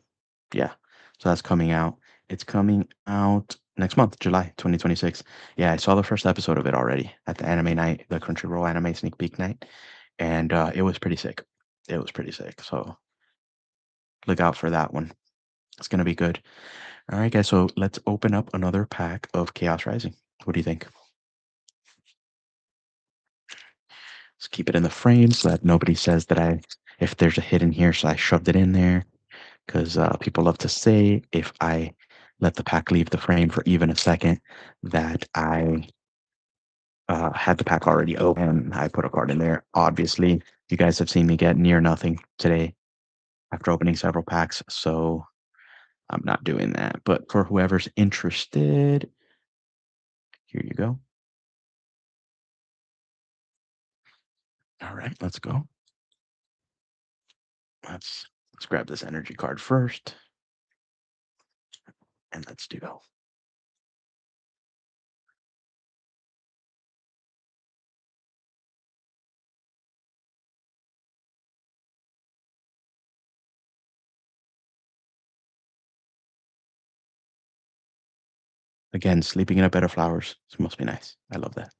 [SPEAKER 1] Yeah, so that's coming out. It's coming out next month, July 2026. Yeah, I saw the first episode of it already at the anime night, the Crunchyroll anime sneak peek night, and it was pretty sick. It was pretty sick. So look out for that one. It's gonna be good. All right, guys. So let's open up another pack of Chaos Rising. What do you think? Let's keep it in the frame so that nobody says that if there's a hit in here, so I shoved it in there. Because people love to say if I let the pack leave the frame for even a second, that I had the pack already open and I put a card in there. Obviously, you guys have seen me get near nothing today after opening several packs, so I'm not doing that. But for whoever's interested, here you go. All right, let's go. Let's grab this energy card first, and let's do. Again, sleeping in a bed of flowers. This must be nice. I love that.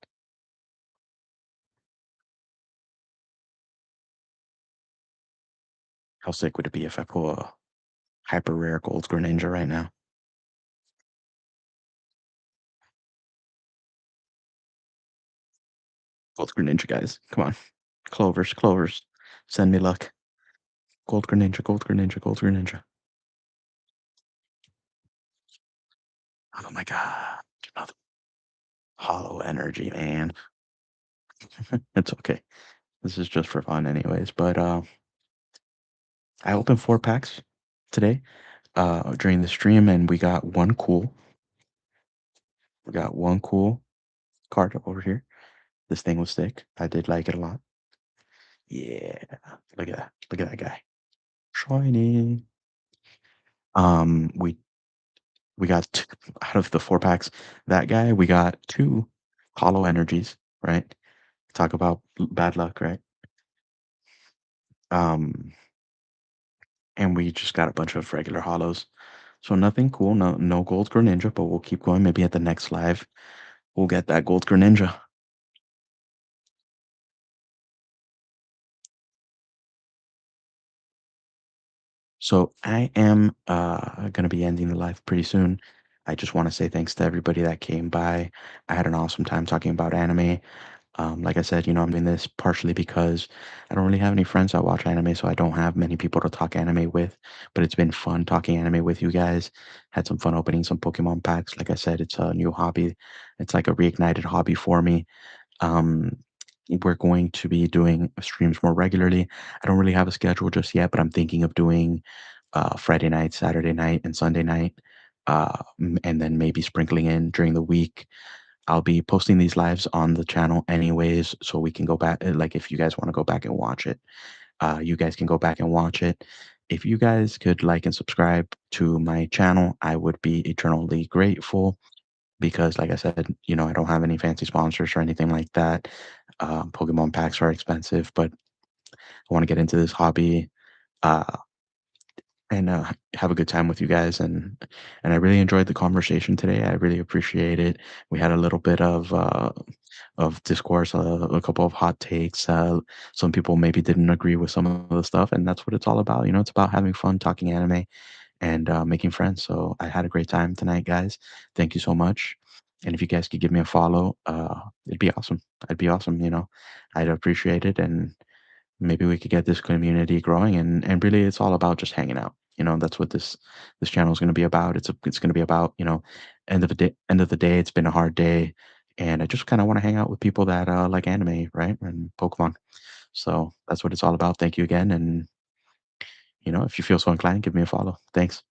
[SPEAKER 1] How sick would it be if I pull a hyper rare gold Greninja right now? Gold Greninja, guys. Come on. Clovers, clovers. Send me luck. Gold Greninja, gold Greninja, gold Greninja. Oh my god. Another hollow energy, man. It's okay. This is just for fun anyways. But I opened 4 packs today during the stream and we got one cool. We got one cool card over here. This thing was thick. I did like it a lot. Yeah. Look at that. Look at that guy. Shiny. We got out of the 4 packs, that guy, we got 2 hollow energies, right? Talk about bad luck, right? Um, and we just got a bunch of regular hollows. So nothing cool, no gold Greninja, but we'll keep going. Maybe at the next live, we'll get that gold Greninja. So I am gonna be ending the live pretty soon. I just want to say thanks to everybody that came by. I had an awesome time talking about anime. Like I said, I'm doing this partially because I don't really have any friends that watch anime, so I don't have many people to talk anime with. But it's been fun talking anime with you guys. Had some fun opening some Pokemon packs. Like I said, it's a new hobby. It's like a reignited hobby for me. Um, we're going to be doing streams more regularly. I don't really have a schedule just yet, but I'm thinking of doing Friday night, Saturday night, and Sunday night, and then maybe sprinkling in during the week. I'll be posting these lives on the channel anyways, so we can go back. Like, if you guys want to go back and watch it, you guys can go back and watch it. If you guys could like and subscribe to my channel, I would be eternally grateful because, like I said, I don't have any fancy sponsors or anything like that. Pokemon packs are expensive, but I want to get into this hobby. Uh, and have a good time with you guys. And I really enjoyed the conversation today. I really appreciate it. We had a little bit of discourse, a couple of hot takes. Some people maybe didn't agree with some of the stuff, and that's what it's all about. It's about having fun talking anime and making friends. So I had a great time tonight, guys. Thank you so much. And if you guys could give me a follow, it'd be awesome. I'd be awesome. I'd appreciate it, and maybe we could get this community growing. And really, it's all about just hanging out. That's what this channel is going to be about. It's going to be about end of the day. It's been a hard day, and I just kind of want to hang out with people that like anime, right, and Pokemon. So that's what it's all about. Thank you again, and if you feel so inclined, give me a follow. Thanks.